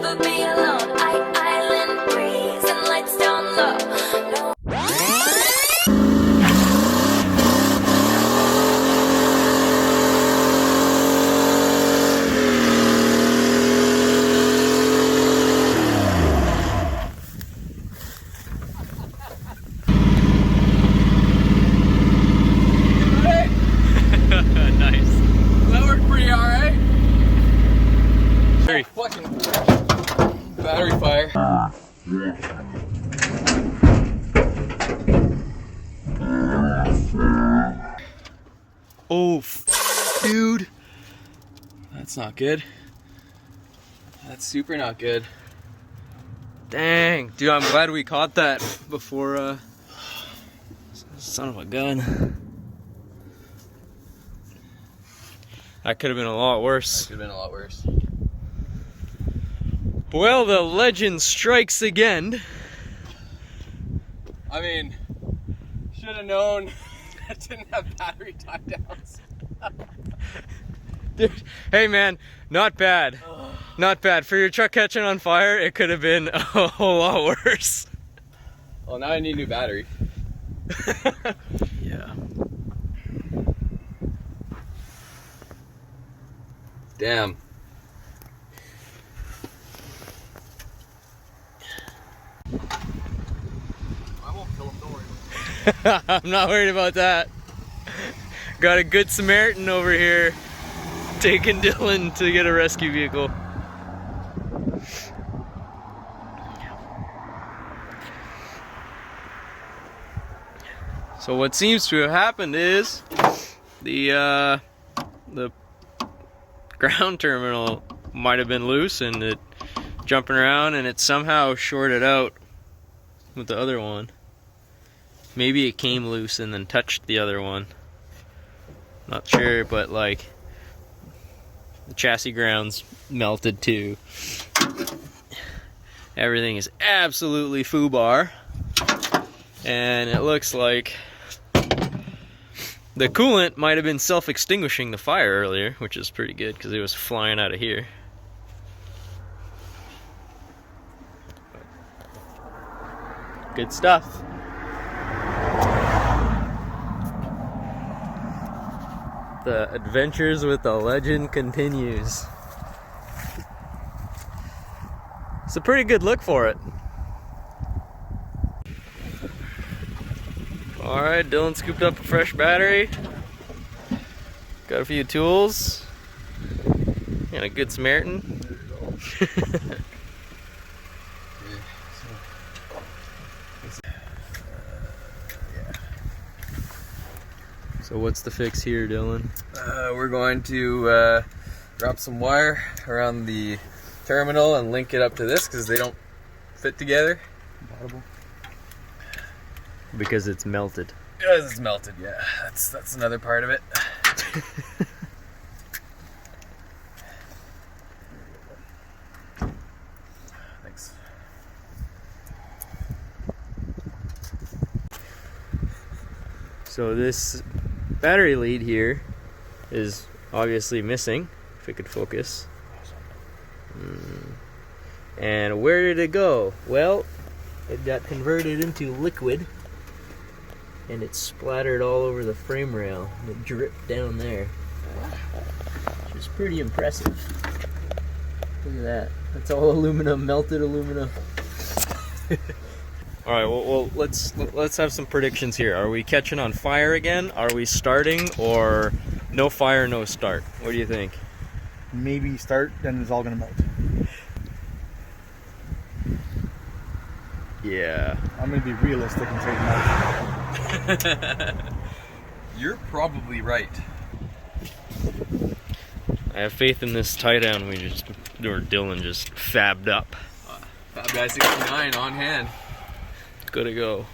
never be alone. Island breeze and lights down low. No. Nice. That worked pretty alright. Three. Fucking battery fire. Oh, dude. That's not good. That's super not good. Dang. Dude, I'm glad we caught that before, son of a gun. That could have been a lot worse. Could have been a lot worse. Well, the legend strikes again. I mean, should have known it didn't have battery tie downs. Dude, hey man, not bad. Not bad. For your truck catching on fire, it could have been a whole lot worse. Well, now I need a new battery. Yeah. Damn. I won't kill him, don't worry about it. I'm not worried about that. Got a good Samaritan over here taking Dylan to get a rescue vehicle. So what seems to have happened is the ground terminal might have been loose and it jumping around and it somehow shorted out with the other one. Maybe it came loose and then touched the other one. Not sure, but like the chassis ground's melted too. Everything is absolutely foobar. And it looks like the coolant might have been self-extinguishing the fire earlier, which is pretty good because it was flying out of here. Good stuff. The adventures with the legend continues. It's a pretty good look for it. Alright, Dylan scooped up a fresh battery. Got a few tools. And a good Samaritan. So what's the fix here, Dylan? We're going to wrap some wire around the terminal and link it up to this because they don't fit together. Compatible. Because it's melted. Because it's melted, yeah. That's another part of it. Thanks. So this battery lead here is obviously missing, if it could focus. And where did it go? Well, it got converted into liquid and it splattered all over the frame rail. It dripped down there, which is pretty impressive. Look at that. That's all aluminum, melted aluminum. All right, well, let's have some predictions here. Are we catching on fire again? Are we starting, or no fire, no start? What do you think? Maybe start, then it's all gonna melt. Yeah. I'm gonna be realistic and say no. You're probably right. I have faith in this tie down Dylan just fabbed up. Fab Guy 69 on hand. Good to go.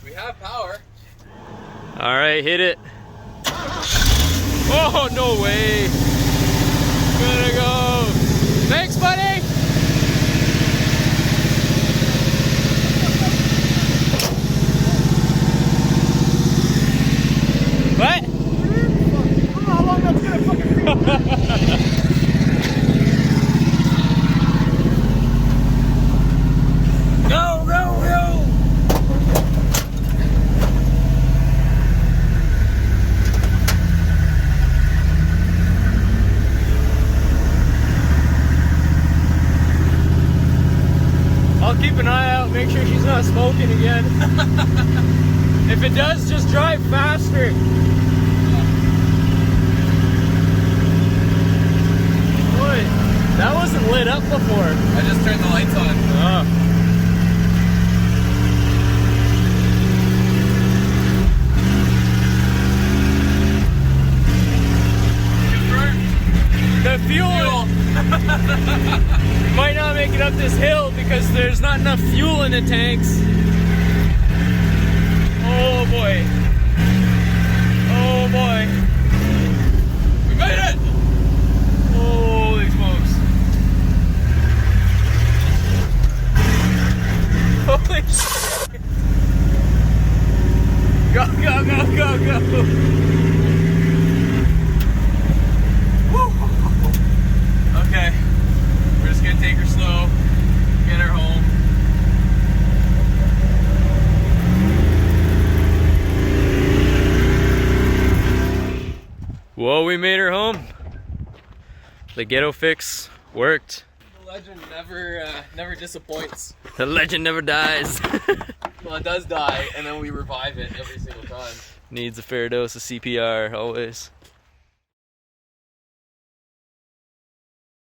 We have power. All right, hit it. Oh, no way. Good to go. Thanks, buddy. What? Go, go, go! I'll keep an eye out, make sure she's not smoking again. If it does, just drive faster. Boy, that wasn't lit up before. I just turned the lights on. Oh. The fuel might not make it up this hill because there's not enough fuel in the tanks. Oh boy. Oh boy. We made it! Holy smokes. Holy shit. Go, go, go, go, go. Okay, we're just gonna take her slow, get her home. Whoa, we made her home. The ghetto fix worked. The legend never disappoints. The legend never dies. Well, it does die, and then we revive it every single time. Needs a fair dose of CPR, always.